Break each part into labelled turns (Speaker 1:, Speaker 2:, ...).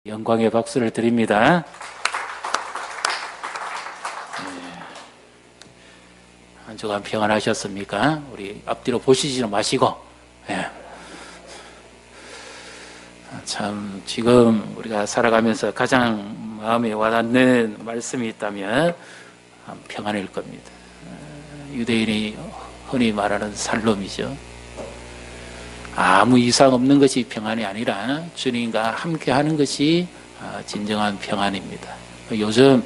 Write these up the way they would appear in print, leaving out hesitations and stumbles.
Speaker 1: 영광의 박수를 드립니다. 한 주간 평안하셨습니까? 우리 앞뒤로 보시지는 마시고. 참 지금 우리가 살아가면서 가장 마음에 와닿는 말씀이 있다면 평안일 겁니다. 유대인이 흔히 말하는 살롬이죠. 아무 이상 없는 것이 평안이 아니라 주님과 함께 하는 것이 진정한 평안입니다. 요즘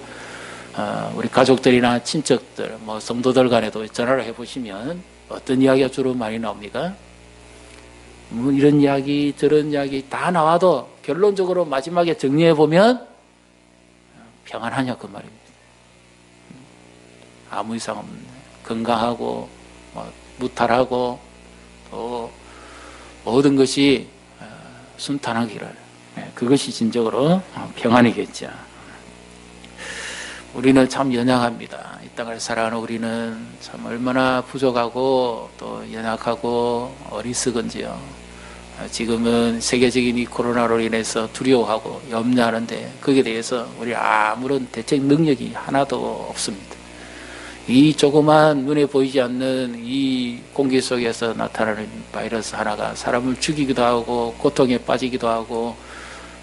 Speaker 1: 우리 가족들이나 친척들, 성도들 간에도 전화를 해보시면 어떤 이야기가 주로 많이 나옵니까? 이런 이야기, 저런 이야기 다 나와도 결론적으로 마지막에 정리해보면 평안하냐 그 말입니다. 아무 이상 없는, 건강하고 무탈하고 또 모든 것이 순탄하기를, 그것이 진정으로 평안이겠죠. 우리는 참 연약합니다. 이 땅을 살아가는 우리는 참 얼마나 부족하고 또 연약하고 어리석은지요. 지금은 세계적인 이 코로나로 인해서 두려워하고 염려하는데 거기에 대해서 우리 아무런 대책 능력이 하나도 없습니다. 이 조그만 눈에 보이지 않는 이 공기 속에서 나타나는 바이러스 하나가 사람을 죽이기도 하고 고통에 빠지기도 하고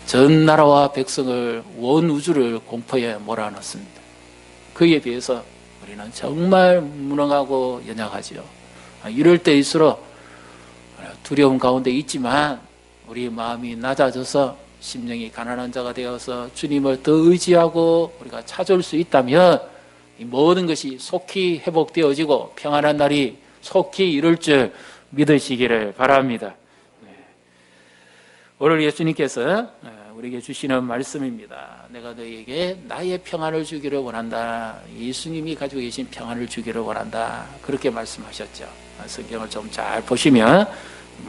Speaker 1: 전 나라와 백성을 온 우주를 공포에 몰아넣습니다. 그에 비해서 우리는 정말 무능하고 연약하지요. 이럴 때일수록 두려움 가운데 있지만 우리 마음이 낮아져서 심령이 가난한 자가 되어서 주님을 더 의지하고 우리가 찾아올 수 있다면 이 모든 것이 속히 회복되어지고 평안한 날이 속히 이룰 줄 믿으시기를 바랍니다. 오늘 예수님께서 우리에게 주시는 말씀입니다. 내가 너희에게 나의 평안을 주기를 원한다. 예수님이 가지고 계신 평안을 주기를 원한다. 그렇게 말씀하셨죠. 성경을 좀 잘 보시면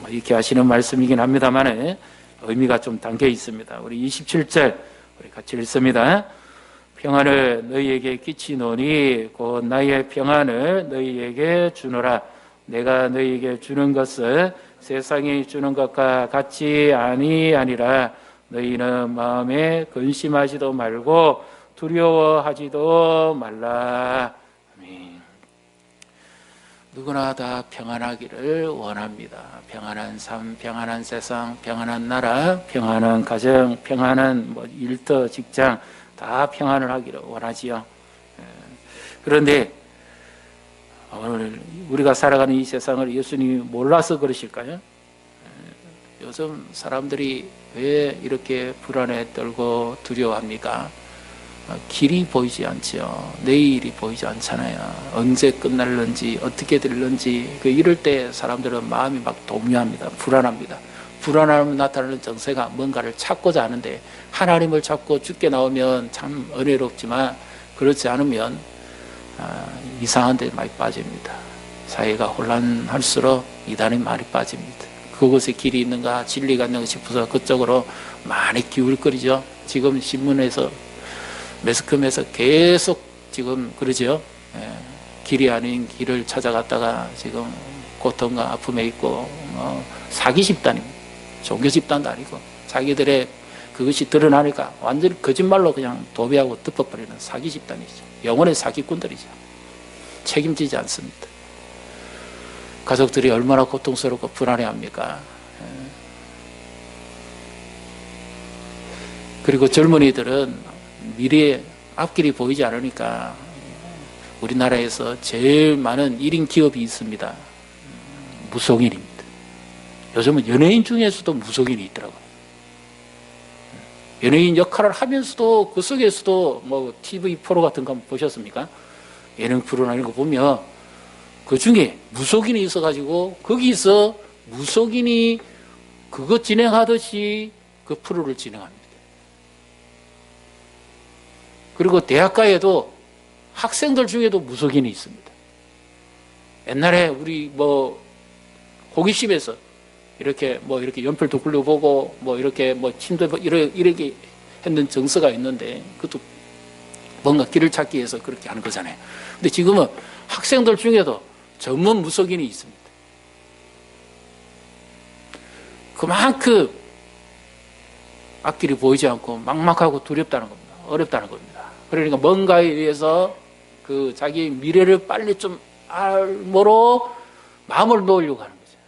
Speaker 1: 이렇게 하시는 말씀이긴 합니다만 의미가 좀 담겨 있습니다. 우리 27절 우리 같이 읽습니다. 평안을 너희에게 끼치노니 곧 나의 평안을 너희에게 주노라. 내가 너희에게 주는 것은 세상이 주는 것과 같이 아니라 너희는 마음에 근심하지도 말고 두려워하지도 말라. 아멘. 누구나 다 평안하기를 원합니다. 평안한 삶, 평안한 세상, 평안한 나라, 평안한 가정, 평안한 일터, 직장 다 평안을 하기를 원하지요. 그런데 오늘 우리가 살아가는 이 세상을 예수님이 몰라서 그러실까요? 요즘 사람들이 왜 이렇게 불안에 떨고 두려워합니까? 길이 보이지 않죠. 내일이 보이지 않잖아요. 언제 끝날는지 어떻게 될는지 이럴 때 사람들은 마음이 막 동요합니다. 불안합니다. 불안함을 나타내는 정세가 뭔가를 찾고자 하는데 하나님을 찾고 죽게 나오면 참 은혜롭지만 그렇지 않으면 이상한 데 많이 빠집니다. 사회가 혼란할수록 이단이 많이 빠집니다. 그곳에 길이 있는가 진리가 있는가 싶어서 그쪽으로 많이 기울거리죠. 지금 신문에서 매스컴에서 계속 지금 그러죠. 길이 아닌 길을 찾아갔다가 지금 고통과 아픔에 있고 사기 집단입니다. 종교 집단도 아니고 자기들의 그것이 드러나니까 완전히 거짓말로 그냥 도배하고 덮어버리는 사기 집단이죠. 영혼의 사기꾼들이죠. 책임지지 않습니다. 가족들이 얼마나 고통스럽고 불안해합니까? 그리고 젊은이들은 미래의 앞길이 보이지 않으니까 우리나라에서 제일 많은 1인 기업이 있습니다. 무속인입니다. 요즘은 연예인 중에서도 무속인이 있더라고요. 연예인 역할을 하면서도 그 속에서도 TV 프로 같은 거 한번 보셨습니까? 예능 프로나 이런 거 보면 그 중에 무속인이 있어가지고 거기서 무속인이 그거 진행하듯이 그 프로를 진행합니다. 그리고 대학가에도 학생들 중에도 무속인이 있습니다. 옛날에 우리 호기심에서 이렇게 연필도 굴려보고 이렇게 침도 이렇게 했는 정서가 있는데 그것도 뭔가 길을 찾기 위해서 그렇게 하는 거잖아요. 근데 지금은 학생들 중에도 전문 무속인이 있습니다. 그만큼 앞길이 보이지 않고 막막하고 두렵다는 겁니다. 어렵다는 겁니다. 그러니까 뭔가에 의해서 그 자기 미래를 빨리 좀 알므로 마음을 놓으려고 하는 거죠.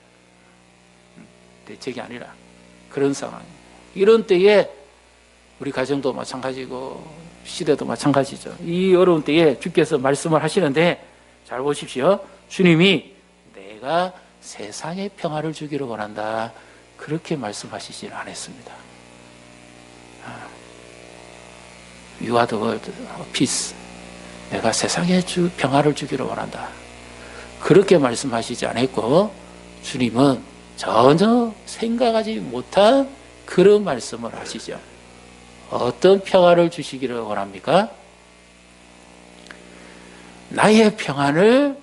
Speaker 1: 대책이 아니라 그런 상황입니다. 이런 때에 우리 가정도 마찬가지고 시대도 마찬가지죠. 이 어려운 때에 주께서 말씀을 하시는데 잘 보십시오. 주님이 내가 세상에 평화를 주기를 원한다. 그렇게 말씀하시지는 않았습니다. You are the world of peace. 내가 세상에 평화를 주기를 원한다. 그렇게 말씀하시지 않았고 주님은 전혀 생각하지 못한 그런 말씀을 하시죠. 어떤 평화를 주시기를 원합니까? 나의 평안을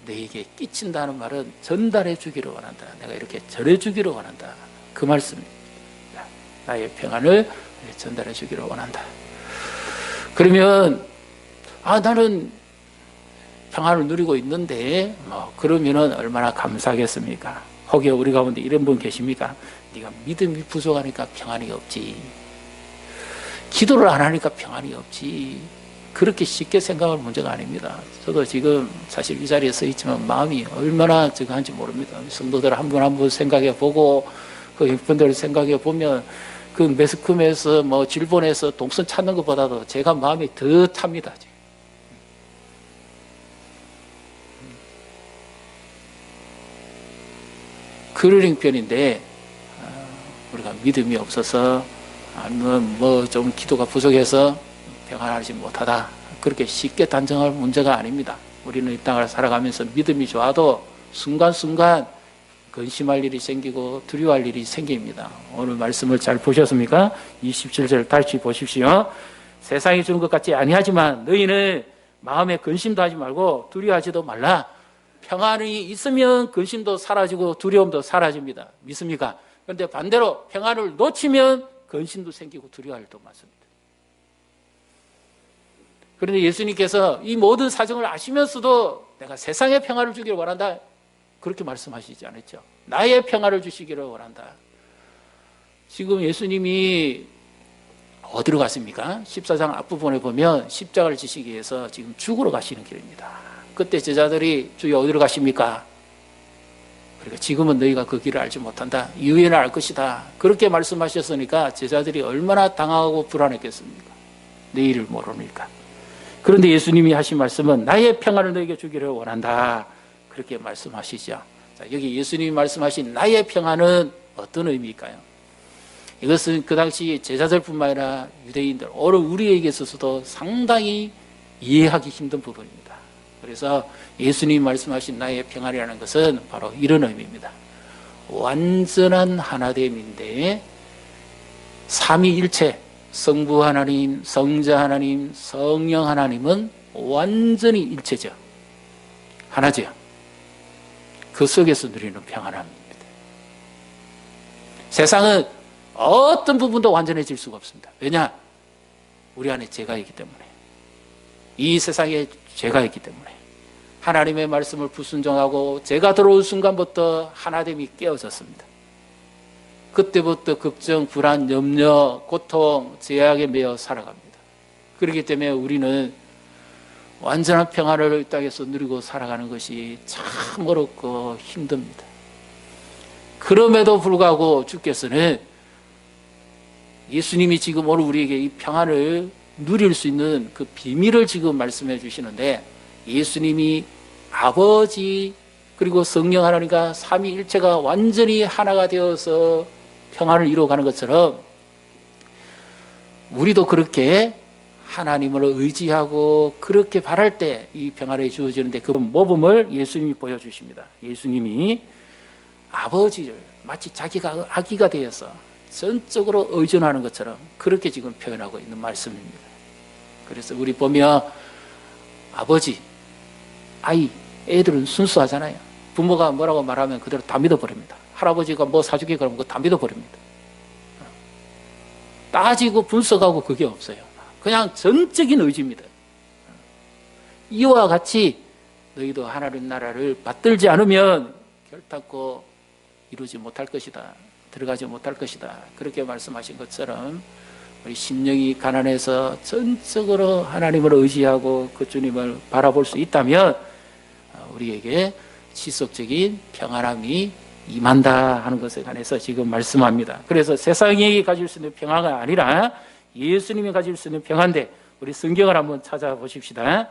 Speaker 1: 너에게 끼친다는 말은 전달해 주기를 원한다. 내가 이렇게 전해 주기를 원한다. 그 말씀입니다. 나의 평안을 전달해 주기를 원한다. 그러면 나는 평안을 누리고 있는데 그러면은 얼마나 감사하겠습니까? 혹여 우리 가운데 이런 분 계십니까? 네가 믿음이 부족하니까 평안이 없지. 기도를 안 하니까 평안이 없지. 그렇게 쉽게 생각할 문제가 아닙니다. 저도 지금 사실 이 자리에 서 있지만 마음이 얼마나 저거한지 모릅니다. 성도들 한 분 한 분 생각해 보고 그 분들 생각해 보면 그 매스컴에서 질본에서 동선 찾는 것보다도 제가 마음이 더 탑니다. 그러는 편인데 우리가 믿음이 없어서 아니면 좀 기도가 부족해서 평안하지 못하다. 그렇게 쉽게 단정할 문제가 아닙니다. 우리는 이 땅을 살아가면서 믿음이 좋아도 순간순간 근심할 일이 생기고 두려워할 일이 생깁니다. 오늘 말씀을 잘 보셨습니까? 27절 다시 보십시오. 세상이 주는 것 같지 아니하지만 너희는 마음에 근심도 하지 말고 두려워하지도 말라. 평안이 있으면 근심도 사라지고 두려움도 사라집니다. 믿습니까? 그런데 반대로 평안을 놓치면 근심도 생기고 두려워할 일도 많습니다. 그런데 예수님께서 이 모든 사정을 아시면서도 내가 세상의 평안을 주기를 원한다. 그렇게 말씀하시지 않았죠. 나의 평안을 주시기를 원한다. 지금 예수님이 어디로 갔습니까? 14장 앞부분에 보면 십자가를 지시기 위해서 지금 죽으러 가시는 길입니다. 그때 제자들이 주여 어디로 가십니까? 그러니까 지금은 너희가 그 길을 알지 못한다. 이후에는 알 것이다. 그렇게 말씀하셨으니까 제자들이 얼마나 당황하고 불안했겠습니까? 내일을 모르니까. 그런데 예수님이 하신 말씀은 나의 평안을 너에게 주기를 원한다. 그렇게 말씀하시죠. 자, 여기 예수님이 말씀하신 나의 평안은 어떤 의미일까요? 이것은 그 당시 제자들뿐만 아니라 유대인들, 오늘 우리에게 있어서도 상당히 이해하기 힘든 부분입니다. 그래서 예수님이 말씀하신 나의 평안이라는 것은 바로 이런 의미입니다. 완전한 하나됨인데 삼위일체, 성부 하나님, 성자 하나님, 성령 하나님은 완전히 일체죠. 하나죠. 그 속에서 누리는 평안함입니다. 세상은 어떤 부분도 완전해질 수가 없습니다. 왜냐? 우리 안에 죄가 있기 때문에. 이 세상에 죄가 있기 때문에. 하나님의 말씀을 불순종하고 죄가 들어올 순간부터 하나됨이 깨어졌습니다. 그때부터 걱정, 불안, 염려, 고통, 제약에 매여 살아갑니다. 그렇기 때문에 우리는 완전한 평안을 이 땅에서 누리고 살아가는 것이 참 어렵고 힘듭니다. 그럼에도 불구하고 주께서는 예수님이 지금 오늘 우리에게 이 평안을 누릴 수 있는 그 비밀을 지금 말씀해 주시는데 예수님이 아버지 그리고 성령 하나님과 삼위일체가 완전히 하나가 되어서 평안을 이루어가는 것처럼 우리도 그렇게 하나님을 의지하고 그렇게 바랄 때 이 평안이 주어지는데 그 모범을 예수님이 보여주십니다. 예수님이 아버지를 마치 자기가 아기가 되어서 전적으로 의존하는 것처럼 그렇게 지금 표현하고 있는 말씀입니다. 그래서 우리 보면 아버지, 아이, 애들은 순수하잖아요. 부모가 뭐라고 말하면 그대로 다 믿어버립니다. 할아버지가 뭐 사주기 그러면 그거 다 믿어버립니다. 따지고 분석하고 그게 없어요. 그냥 전적인 의지입니다. 이와 같이 너희도 하나님 나라를 받들지 않으면 결단코 이루지 못할 것이다. 들어가지 못할 것이다. 그렇게 말씀하신 것처럼 우리 심령이 가난해서 전적으로 하나님을 의지하고 그 주님을 바라볼 수 있다면 우리에게 지속적인 평안함이 임한다 하는 것에 관해서 지금 말씀합니다. 그래서 세상이 가질 수 있는 평화가 아니라 예수님이 가질 수 있는 평화인데, 우리 성경을 한번 찾아보십시다.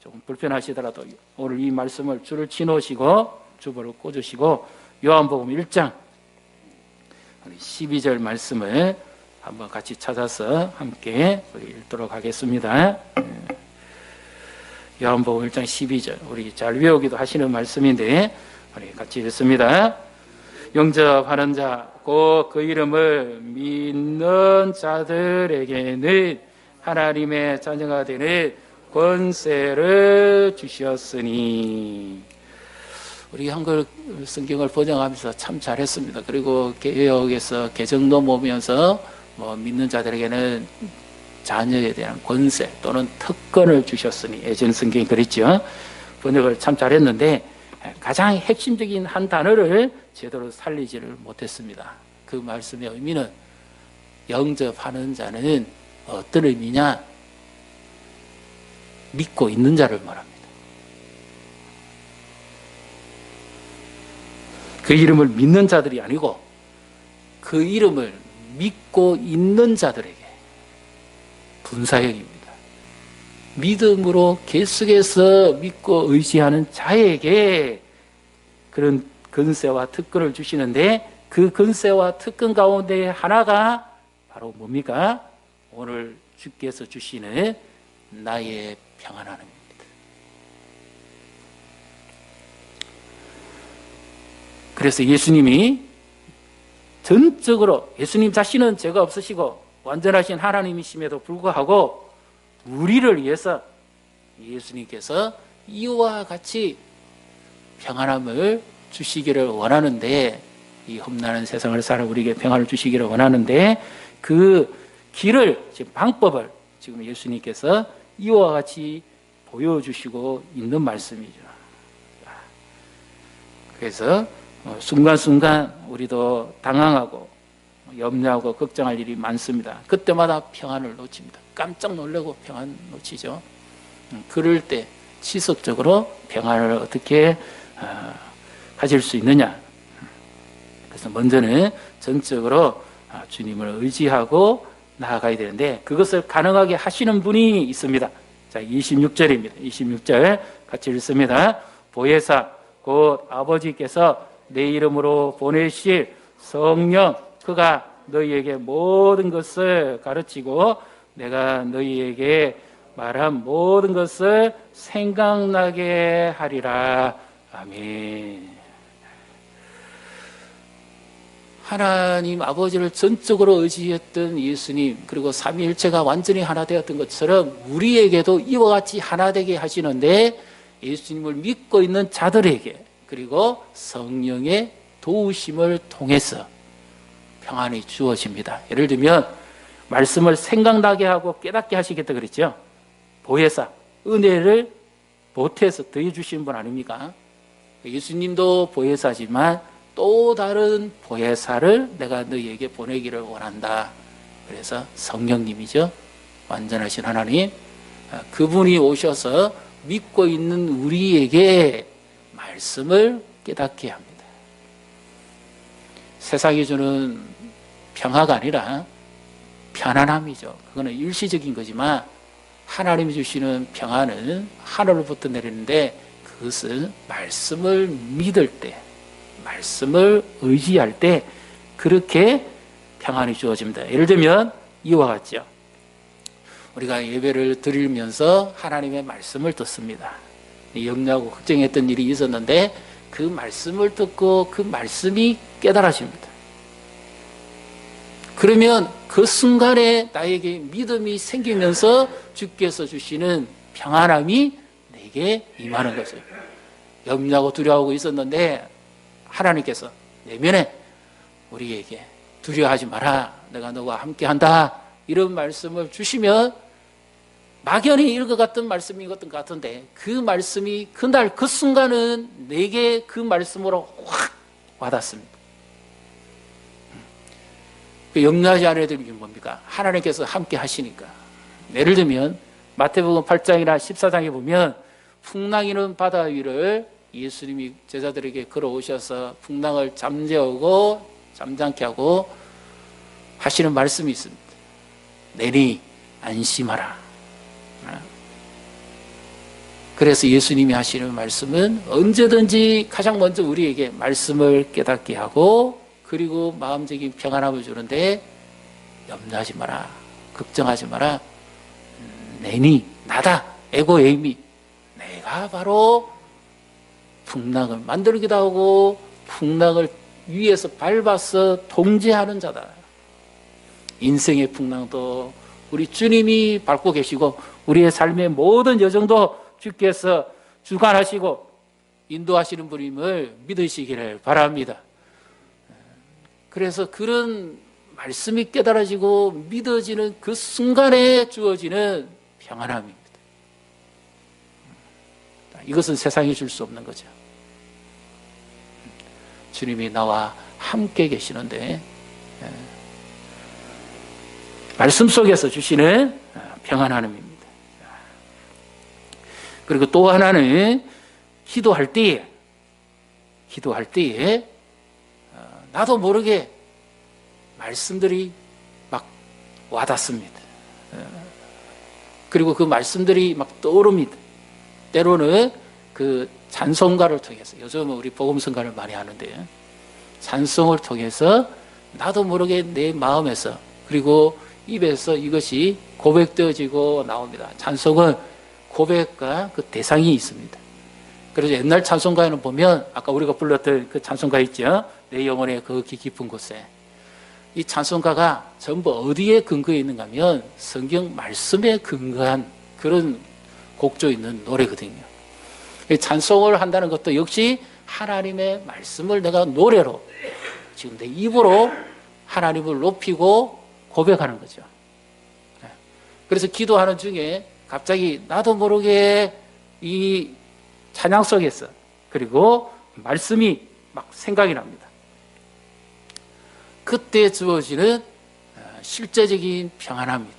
Speaker 1: 조금 불편하시더라도 오늘 이 말씀을 줄을 치놓으시고 주보를 꽂으시고 요한복음 1장 12절 말씀을 한번 같이 찾아서 함께 우리 읽도록 하겠습니다. 요한복음 1장 12절, 우리 잘 외우기도 하시는 말씀인데 우리 같이 읽습니다. 영접하는 자, 곧 그 이름을 믿는 자들에게는 하나님의 자녀가 되는 권세를 주셨으니. 우리 한글 성경을 번역하면서 참 잘했습니다. 그리고 개역에서 개정도 보면서 믿는 자들에게는 자녀에 대한 권세 또는 특권을 주셨으니, 예전 성경이 그랬죠. 번역을 참 잘했는데 가장 핵심적인 한 단어를 제대로 살리지를 못했습니다. 그 말씀의 의미는 영접하는 자는 어떤 의미냐? 믿고 있는 자를 말합니다. 그 이름을 믿는 자들이 아니고 그 이름을 믿고 있는 자들에게, 분사형입니다. 믿음으로 계속해서 믿고 의지하는 자에게 그런 권세와 특권을 주시는데, 그 권세와 특권 가운데 하나가 바로 뭡니까? 오늘 주께서 주시는 나의 평안함입니다. 그래서 예수님이 전적으로, 예수님 자신은 죄가 없으시고 완전하신 하나님이심에도 불구하고 우리를 위해서 예수님께서 이와 같이 평안함을 주시기를 원하는데, 이 험난한 세상을 살아 우리에게 평안을 주시기를 원하는데, 그 길을, 지금 방법을 지금 예수님께서 이와 같이 보여주시고 있는 말씀이죠. 그래서 순간순간 우리도 당황하고 염려하고 걱정할 일이 많습니다. 그때마다 평안을 놓칩니다. 깜짝 놀라고 평안 놓치죠. 그럴 때 지속적으로 평안을 어떻게 가질 수 있느냐? 그래서 먼저는 전적으로 주님을 의지하고 나아가야 되는데, 그것을 가능하게 하시는 분이 있습니다. 자, 26절입니다. 26절 같이 읽습니다. 보혜사 곧 아버지께서 내 이름으로 보내실 성령, 그가 너희에게 모든 것을 가르치고 내가 너희에게 말한 모든 것을 생각나게 하리라. 아멘. 하나님 아버지를 전적으로 의지했던 예수님, 그리고 삼위일체가 완전히 하나 되었던 것처럼 우리에게도 이와 같이 하나 되게 하시는데, 예수님을 믿고 있는 자들에게, 그리고 성령의 도우심을 통해서 평안이 주어집니다. 예를 들면 말씀을 생각나게 하고 깨닫게 하시겠다 그랬죠. 보혜사, 은혜를 보태서 더해주신 분 아닙니까? 예수님도 보혜사지만 또 다른 보혜사를 내가 너희에게 보내기를 원한다. 그래서 성령님이죠. 완전하신 하나님, 그분이 오셔서 믿고 있는 우리에게 말씀을 깨닫게 합니다. 세상이 주는 평화가 아니라 편안함이죠. 그거는 일시적인 거지만 하나님이 주시는 평안은 하늘로부터 내리는데, 그것은 말씀을 믿을 때, 말씀을 의지할 때 그렇게 평안이 주어집니다. 예를 들면 이와 같죠. 우리가 예배를 드리면서 하나님의 말씀을 듣습니다. 염려하고 걱정했던 일이 있었는데 그 말씀을 듣고 그 말씀이 깨달아집니다. 그러면 그 순간에 나에게 믿음이 생기면서 주께서 주시는 평안함이 내게 임하는 거죠. 염려하고 두려워하고 있었는데 하나님께서 내면에 우리에게 두려워하지 마라, 내가 너와 함께한다, 이런 말씀을 주시면 막연히 읽어갔던 말씀인 것 같은데, 그 말씀이 그날 그 순간은 내게 그 말씀으로 확 와닿습니다. 그 염려하지 않아야 되는 게 뭡니까? 하나님께서 함께 하시니까. 예를 들면 마태복음 8장이나 14장에 보면 풍랑이는 바다 위를 예수님이 제자들에게 걸어오셔서 풍랑을 잠재우고 잠잠케 하고 하시는 말씀이 있습니다. 내니 안심하라. 그래서 예수님이 하시는 말씀은 언제든지 가장 먼저 우리에게 말씀을 깨닫게 하고 그리고 마음적인 평안함을 주는데 염려하지 마라. 걱정하지 마라. 내니 나다. 에고 에이미. 내가 바로 풍랑을 만들기도 하고 풍랑을 위에서 밟아서 통제하는 자다. 인생의 풍랑도 우리 주님이 밟고 계시고 우리의 삶의 모든 여정도 주께서 주관하시고 인도하시는 분임을 믿으시기를 바랍니다. 그래서 그런 말씀이 깨달아지고 믿어지는 그 순간에 주어지는 평안함입니다. 이것은 세상이 줄 수 없는 거죠. 주님이 나와 함께 계시는데 말씀 속에서 주시는 평안함입니다. 그리고 또 하나는 기도할 때에 나도 모르게 말씀들이 막 와닿습니다. 그리고 그 말씀들이 막 떠오릅니다. 때로는 그 찬송가를 통해서, 요즘은 우리 복음성가를 많이 하는데 찬송을 통해서 나도 모르게 내 마음에서 그리고 입에서 이것이 고백되어지고 나옵니다. 찬송은 고백과 그 대상이 있습니다. 그래서 옛날 찬송가에는 보면 아까 우리가 불렀던 그 찬송가 있죠. 내 영혼의 그 깊은 곳에. 이 찬송가가 전부 어디에 근거해 있는가 하면 성경 말씀에 근거한 그런 곡조 있는 노래거든요. 찬송을 한다는 것도 역시 하나님의 말씀을 내가 노래로 지금 내 입으로 하나님을 높이고 고백하는 거죠. 그래서 기도하는 중에 갑자기 나도 모르게 이 찬양 속에서 그리고 말씀이 막 생각이 납니다. 그때 주어지는 실제적인 평안함입니다.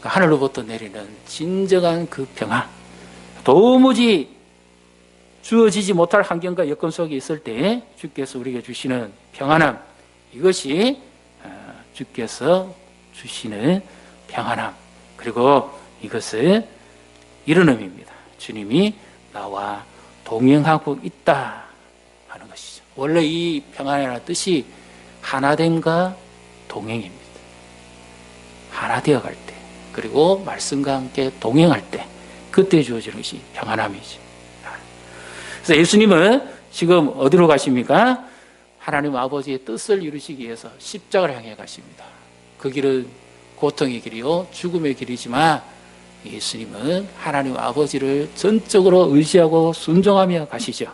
Speaker 1: 하늘로부터 내리는 진정한 그 평안, 도무지 주어지지 못할 환경과 여건 속에 있을 때 주께서 우리에게 주시는 평안함, 이것이 주께서 주시는 평안함, 그리고 이것은 이런 의미입니다. 주님이 나와 동행하고 있다 하는 것이죠. 원래 이 평안이라는 뜻이 하나됨과 동행입니다. 하나 되어갈 때, 그리고 말씀과 함께 동행할 때, 그때 주어지는 것이 평안함이죠. 그래서 예수님은 지금 어디로 가십니까? 하나님 아버지의 뜻을 이루시기 위해서 십자가를 향해 가십니다. 그 길은 고통의 길이요 죽음의 길이지만 예수님은 하나님 아버지를 전적으로 의지하고 순종하며 가시죠.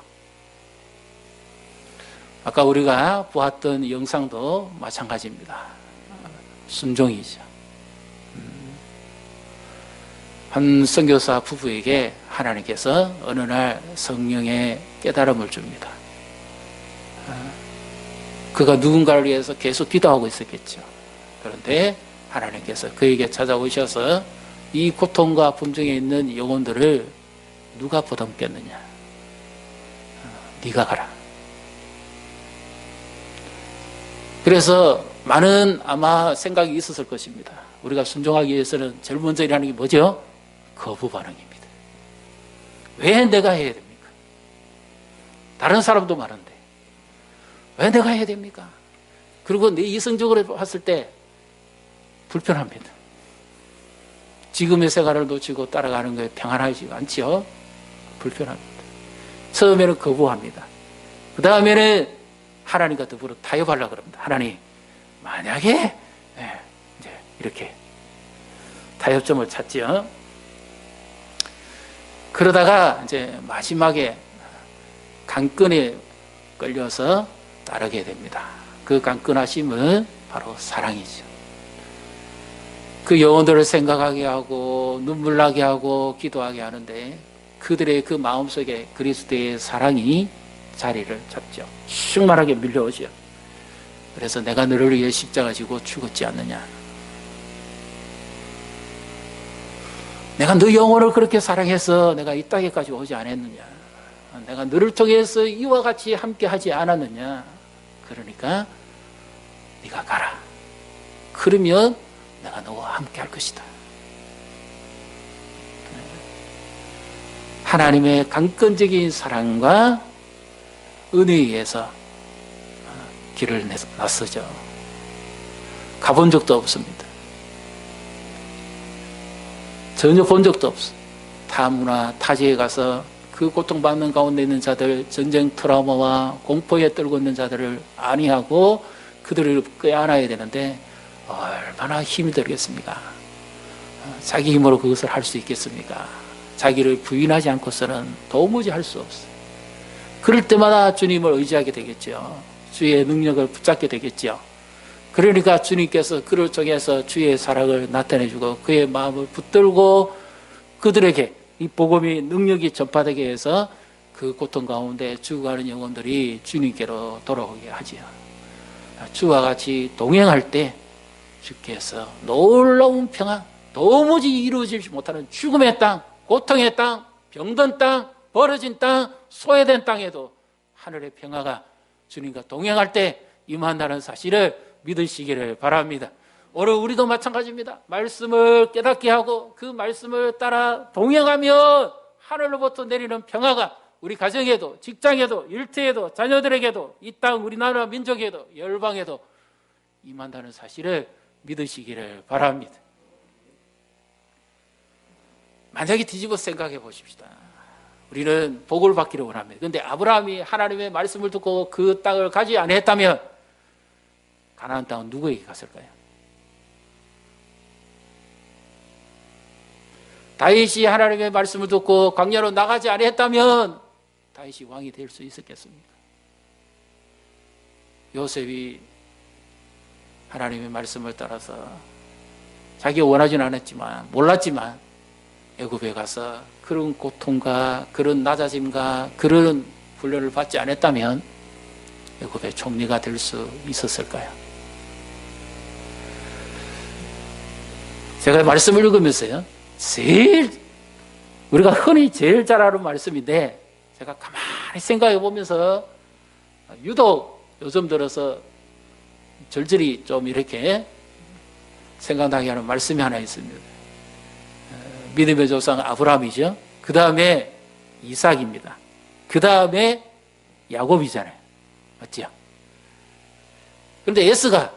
Speaker 1: 아까 우리가 보았던 영상도 마찬가지입니다. 순종이죠. 한 선교사 부부에게 하나님께서 어느 날 성령의 깨달음을 줍니다. 그가 누군가를 위해서 계속 기도하고 있었겠죠. 그런데 하나님께서 그에게 찾아오셔서 이 고통과 아픔 중에 있는 영혼들을 누가 보듬겠느냐? 네가 가라. 그래서 많은 아마 생각이 있었을 것입니다. 우리가 순종하기 위해서는 제일 먼저 일하는 게 뭐죠? 거부 반응입니다. 왜 내가 해야 됩니까? 다른 사람도 많은데 왜 내가 해야 됩니까? 그리고 내 이성적으로 봤을 때 불편합니다. 지금의 생활을 놓치고 따라가는 것에 평안하지 않지요? 불편합니다. 처음에는 거부합니다. 그 다음에는 하나님과 더불어 타협하려고 그럽니다. 하나님, 만약에 이제 이렇게 타협점을 찾지요. 그러다가 이제 마지막에 강끈에 끌려서 따르게 됩니다. 그 강끈하심은 바로 사랑이죠. 그 영혼들을 생각하게 하고 눈물 나게 하고 기도하게 하는데 그들의 그 마음속에 그리스도의 사랑이 자리를 잡죠. 충만하게 밀려오죠. 그래서 내가 너를 위해 십자가 지고 죽었지 않느냐. 내가 너 영혼을 그렇게 사랑해서 내가 이 땅에까지 오지 않았느냐. 내가 너를 통해서 이와 같이 함께 하지 않았느냐. 그러니까 네가 가라. 그러면 내가 너와 함께 할 것이다. 하나님의 강권적인 사랑과 은혜에 의해서 길을 나서죠. 가본 적도 없습니다. 전혀 본 적도 없어. 타 문화, 타지에 가서 그 고통받는 가운데 있는 자들, 전쟁 트라우마와 공포에 떨고 있는 자들을 안위하고 그들을 껴안아야 되는데 얼마나 힘이 들겠습니까? 자기 힘으로 그것을 할 수 있겠습니까? 자기를 부인하지 않고서는 도무지 할 수 없어요. 그럴 때마다 주님을 의지하게 되겠죠. 주의 능력을 붙잡게 되겠죠. 그러니까 주님께서 그를 통해서 주의 사랑을 나타내주고 그의 마음을 붙들고 그들에게 이 복음이 능력이 전파되게 해서 그 고통 가운데 죽어가는 영혼들이 주님께로 돌아오게 하지요. 주와 같이 동행할 때 주께서 놀라운 평안, 도무지 이루어지지 못하는 죽음의 땅, 고통의 땅, 병든 땅, 벌어진 땅, 소외된 땅에도 하늘의 평화가 주님과 동행할 때 임한다는 사실을 믿으시기를 바랍니다. 오늘 우리도 마찬가지입니다. 말씀을 깨닫게 하고 그 말씀을 따라 동행하면 하늘로부터 내리는 평화가 우리 가정에도 직장에도 일터에도 자녀들에게도 이 땅 우리나라 민족에도 열방에도 임한다는 사실을 믿으시기를 바랍니다. 만약에 뒤집어 생각해 보십시다. 우리는 복을 받기를 원합니다. 그런데 아브라함이 하나님의 말씀을 듣고 그 땅을 가지 아니했다면 가나안 땅은 누구에게 갔을까요? 다윗이 하나님의 말씀을 듣고 광야로 나가지 아니했다면 다윗이 왕이 될 수 있었겠습니까? 요셉이 하나님의 말씀을 따라서 자기가 원하지는 않았지만 몰랐지만 애굽에 가서 그런 고통과 그런 낮아짐과 그런 훈련을 받지 않았다면 애굽의 총리가 될 수 있었을까요? 제가 말씀을 읽으면서요, 우리가 흔히 제일 잘 아는 말씀인데 제가 가만히 생각해 보면서 유독 요즘 들어서 절절히 좀 이렇게 생각나게 하는 말씀이 하나 있습니다. 믿음의 조상 아브라함이죠. 그 다음에 이삭입니다. 그 다음에 야곱이잖아요. 맞죠? 그런데 에스가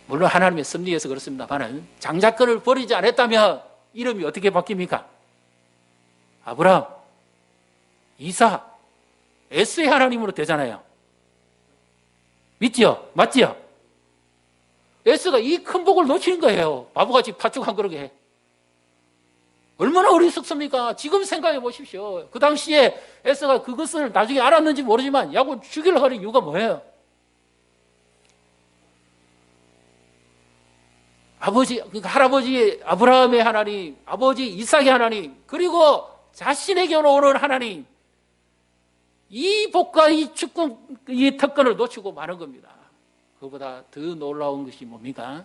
Speaker 1: 물론 하나님의 섭리에서 그렇습니다만 장자권을 버리지 않았다면 이름이 어떻게 바뀝니까? 아브라함, 이삭, 에스의 하나님으로 되잖아요. 믿지요? 맞지요? 에스가 이 큰 복을 놓치는 거예요. 바보같이 파죽한 그러게. 얼마나 어리석습니까? 지금 생각해 보십시오. 그 당시에 에스가 그것을 나중에 알았는지 모르지만 야곱 죽이려고 하는 이유가 뭐예요? 그러니까 할아버지 아브라함의 하나님, 아버지 이삭의 하나님, 그리고 자신에게로 오는 하나님, 이 복과 이 축복, 이 특권을 놓치고 마는 겁니다. 그보다 더 놀라운 것이 뭡니까?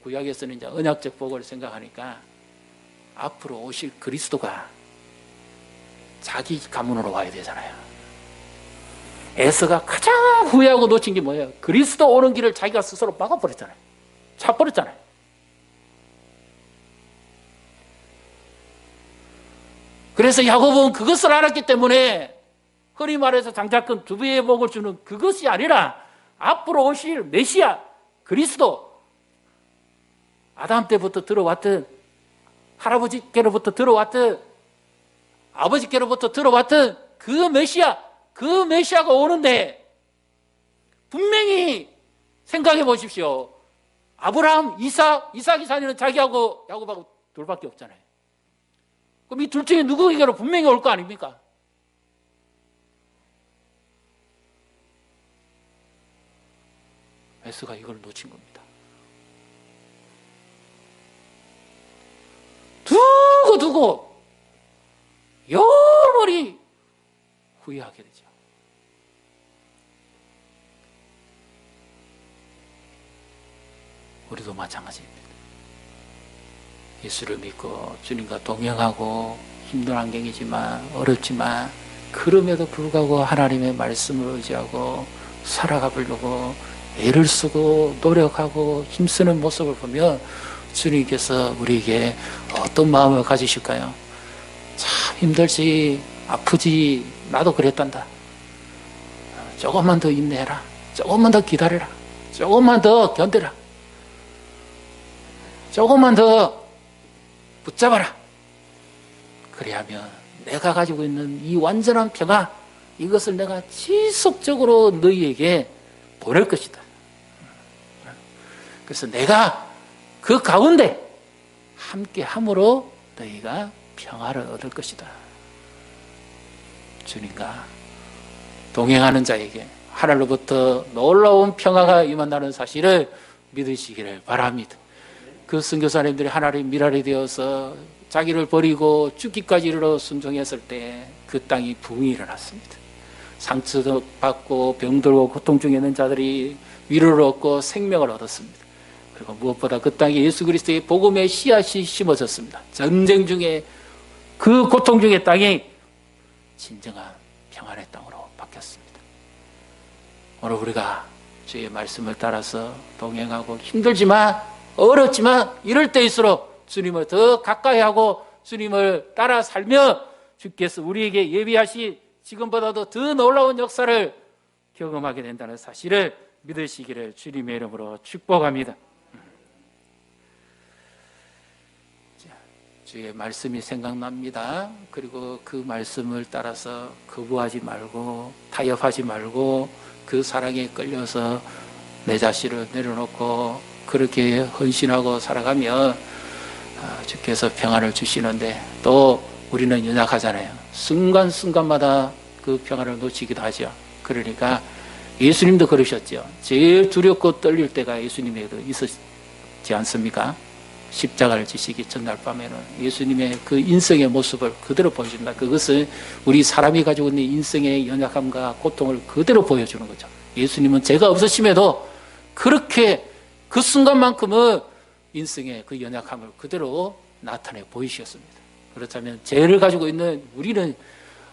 Speaker 1: 구약에서는 이제 언약적 복을 생각하니까 앞으로 오실 그리스도가 자기 가문으로 와야 되잖아요. 에서가 가장 후회하고 놓친 게 뭐예요? 그리스도 오는 길을 자기가 스스로 막아버렸잖아요. 차버렸잖아요. 그래서 야곱은 그것을 알았기 때문에 흔히 말해서 장자권 두 배의 복을 주는 그것이 아니라 앞으로 오실 메시아 그리스도, 아담 때부터 들어왔던, 할아버지께로부터 들어왔던, 아버지께로부터 들어왔던 그 메시아가 오는데 분명히 생각해 보십시오. 아브라함, 이삭이 사는 자기하고 야곱하고 둘밖에 없잖아요. 그럼 이 둘 중에 누구에게로 분명히 올 거 아닙니까? 에스가 이걸 놓친 겁니다. 두고 영원히 후회하게 되죠. 우리도 마찬가지입니다. 예수를 믿고 주님과 동행하고 힘든 환경이지만 어렵지만 그럼에도 불구하고 하나님의 말씀을 의지하고 살아가 보려고 애를 쓰고 노력하고 힘쓰는 모습을 보면 주님께서 우리에게 어떤 마음을 가지실까요? 참 힘들지, 아프지, 나도 그랬단다. 조금만 더 인내해라. 조금만 더 기다려라. 조금만 더 견뎌라. 조금만 더 붙잡아라. 그래야면 내가 가지고 있는 이 완전한 평화, 이것을 내가 지속적으로 너희에게 보낼 것이다. 그래서 내가 그 가운데 함께 함으로 너희가 평화를 얻을 것이다. 주님과 동행하는 자에게 하늘로부터 놀라운 평화가 임한다는 사실을 믿으시기를 바랍니다. 그 선교사님들이 하나님 미랄이 되어서 자기를 버리고 죽기까지 이르러 순종했을 때 그 땅이 부흥이 일어났습니다. 상처도 받고 병들고 고통 중에 있는 자들이 위로를 얻고 생명을 얻었습니다. 그리고 무엇보다 그 땅에 예수 그리스도의 복음의 씨앗이 심어졌습니다. 전쟁 중에 그 고통 중의 땅이 진정한 평안의 땅으로 바뀌었습니다. 오늘 우리가 주의 말씀을 따라서 동행하고 힘들지만 어렵지만 이럴 때일수록 주님을 더 가까이 하고 주님을 따라 살며 주께서 우리에게 예비하신 지금보다도 더 놀라운 역사를 경험하게 된다는 사실을 믿으시기를 주님의 이름으로 축복합니다. 주의 말씀이 생각납니다. 그리고 그 말씀을 따라서 거부하지 말고 타협하지 말고 그 사랑에 끌려서 내 자신을 내려놓고 그렇게 헌신하고 살아가면 주께서 평안을 주시는데 또 우리는 연약하잖아요. 순간순간마다 그 평안을 놓치기도 하죠. 그러니까 예수님도 그러셨죠. 제일 두렵고 떨릴 때가 예수님에게도 있었지 않습니까? 십자가를 지시기 전날 밤에는 예수님의 그 인성의 모습을 그대로 보여줍니다. 그것은 우리 사람이 가지고 있는 인성의 연약함과 고통을 그대로 보여주는 거죠. 예수님은 죄가 없으심에도 그렇게 그 순간만큼은 인성의 그 연약함을 그대로 나타내 보이셨습니다. 그렇다면 죄를 가지고 있는 우리는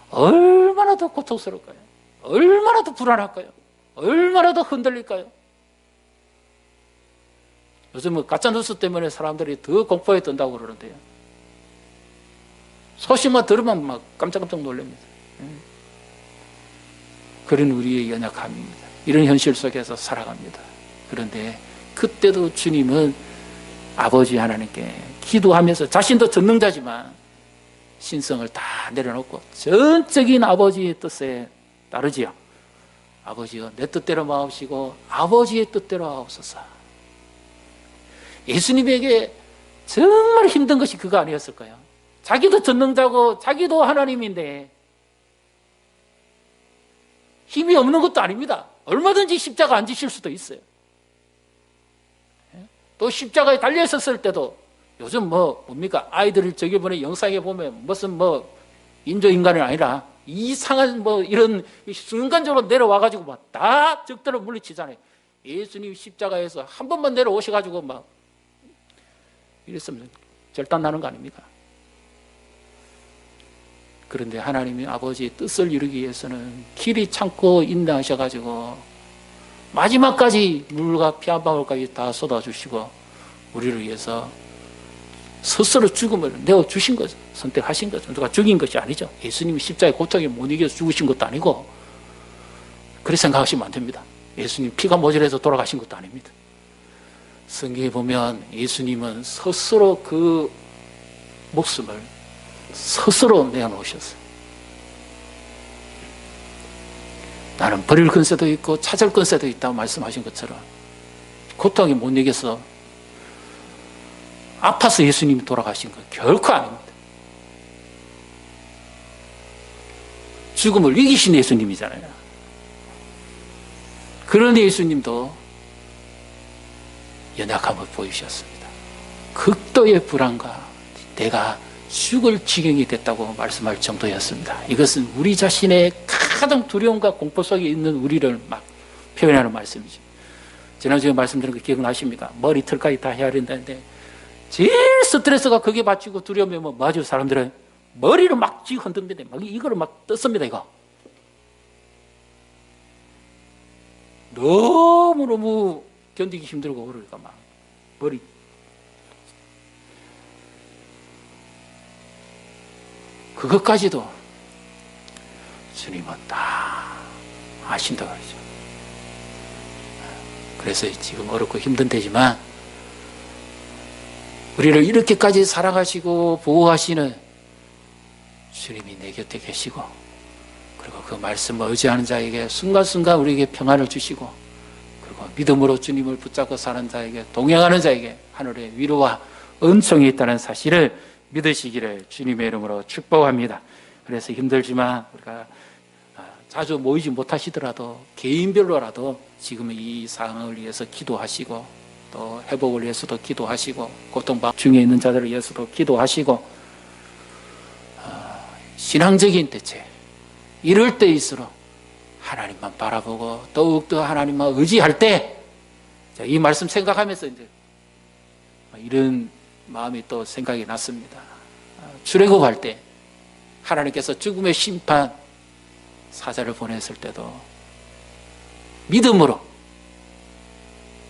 Speaker 1: 얼마나 더 고통스러울까요? 얼마나 더 불안할까요? 얼마나 더 흔들릴까요? 요즘은 가짜뉴스 때문에 사람들이 더 공포에 든다고 그러는데요. 소식만 들으면 막 깜짝깜짝 놀랍니다. 그런 우리의 연약함입니다. 이런 현실 속에서 살아갑니다. 그런데 그때도 주님은 아버지 하나님께 기도하면서 자신도 전능자지만 신성을 다 내려놓고 전적인 아버지의 뜻에 따르지요. 아버지여 내 뜻대로 마옵시고 아버지의 뜻대로 하옵소서. 예수님에게 정말 힘든 것이 그거 아니었을까요? 자기도 전능자고 자기도 하나님인데 힘이 없는 것도 아닙니다. 얼마든지 십자가 안 지실 수도 있어요. 또 십자가에 달려있었을 때도 요즘 뭡니까? 아이들을 저기 보내 영상에 보면 무슨 인조인간이 아니라 이상한 이런 순간적으로 내려와가지고 막 다 적들을 물리치잖아요. 예수님 십자가에서 한 번만 내려오셔가지고 막 이랬으면 절단 나는 거 아닙니까? 그런데 하나님이 아버지의 뜻을 이루기 위해서는 길이 참고 인내하셔가지고 마지막까지 물과 피 한 방울까지 다 쏟아주시고 우리를 위해서 스스로 죽음을 내어주신 거죠. 선택하신 거죠. 누가 죽인 것이 아니죠. 예수님이 십자가의 고통에 못 이겨서 죽으신 것도 아니고 그렇게 생각하시면 안 됩니다. 예수님 피가 모자라서 돌아가신 것도 아닙니다. 성경에 보면 예수님은 스스로 그 목숨을 스스로 내어놓으셨어요. 나는 버릴 권세도 있고 찾을 권세도 있다고 말씀하신 것처럼 고통이 못 이겨서 아파서 예수님이 돌아가신 건 결코 아닙니다. 죽음을 이기신 예수님이잖아요. 그런데 예수님도 연약함을 보이셨습니다. 극도의 불안과 내가 죽을 지경이 됐다고 말씀할 정도였습니다. 이것은 우리 자신의 가장 두려움과 공포 속에 있는 우리를 막 표현하는 말씀이죠. 지난주에 말씀드린 거 기억나십니까? 머리털까지 다 헤아린다는데 제일 스트레스가 그게 받치고 두려움이 뭐 맞을 사람들은 머리를 막 쥐고 흔듭니다. 막 이거를 막 떴습니다. 이거 너무너무 견디기 힘들고 그러니까 막 머리 그것까지도 주님은 다 아신다 그러죠. 그래서 지금 어렵고 힘든 때지만 우리를 이렇게까지 사랑하시고 보호하시는 주님이 내 곁에 계시고, 그리고 그 말씀을 의지하는 자에게 순간순간 우리에게 평안을 주시고, 그리고 믿음으로 주님을 붙잡고 사는 자에게, 동행하는 자에게 하늘의 위로와 은총이 있다는 사실을 믿으시기를 주님의 이름으로 축복합니다. 그래서 힘들지만 우리가 자주 모이지 못하시더라도 개인별로라도 지금 이 상황을 위해서 기도하시고, 또 회복을 위해서도 기도하시고, 고통받 중에 있는 자들을 위해서도 기도하시고, 신앙적인 대책, 이럴 때일수록 하나님만 바라보고 더욱더 하나님만 의지할 때, 이 말씀 생각하면서 이제 이런 마음이 또 생각이 났습니다. 출애굽할 때 하나님께서 죽음의 심판 사자를 보냈을 때도 믿음으로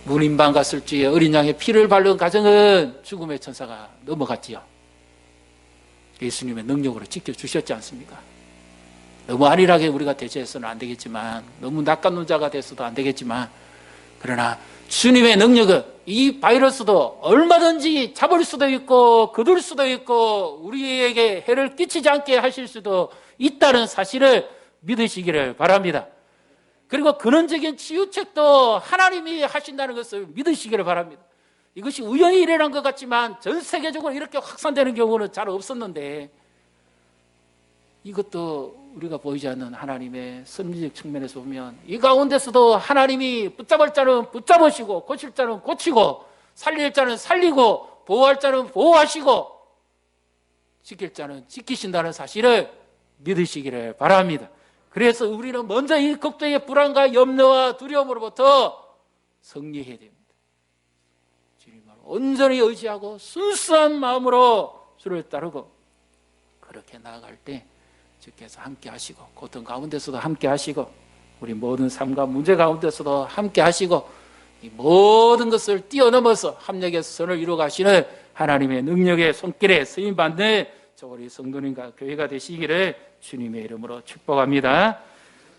Speaker 1: 문인방 갔을 적에 어린 양의 피를 바른 가정은 죽음의 천사가 넘어갔지요. 예수님의 능력으로 지켜주셨지 않습니까? 너무 안일하게 우리가 대처해서는 안 되겠지만, 너무 낚아놓은 자가 돼서도 안 되겠지만, 그러나 주님의 능력은 이 바이러스도 얼마든지 잡을 수도 있고 거둘 수도 있고 우리에게 해를 끼치지 않게 하실 수도 있다는 사실을 믿으시기를 바랍니다. 그리고 근원적인 치유책도 하나님이 하신다는 것을 믿으시기를 바랍니다. 이것이 우연히 일어난 것 같지만 전 세계적으로 이렇게 확산되는 경우는 잘 없었는데, 이것도 우리가 보이지 않는 하나님의 섭리적 측면에서 보면 이 가운데서도 하나님이 붙잡을 자는 붙잡으시고 고칠 자는 고치고 살릴 자는 살리고 보호할 자는 보호하시고 지킬 자는 지키신다는 사실을 믿으시기를 바랍니다. 그래서 우리는 먼저 이 걱정의 불안과 염려와 두려움으로부터 승리해야 됩니다. 주님을 온전히 의지하고 순수한 마음으로 주를 따르고, 그렇게 나아갈 때 주께서 함께 하시고, 고통 가운데서도 함께 하시고, 우리 모든 삶과 문제 가운데서도 함께 하시고, 이 모든 것을 뛰어넘어서 합력의 선을 이루어 가시는 하나님의 능력의 손길에 쓰임받는 우리 성도님과 교회가 되시기를 주님의 이름으로 축복합니다.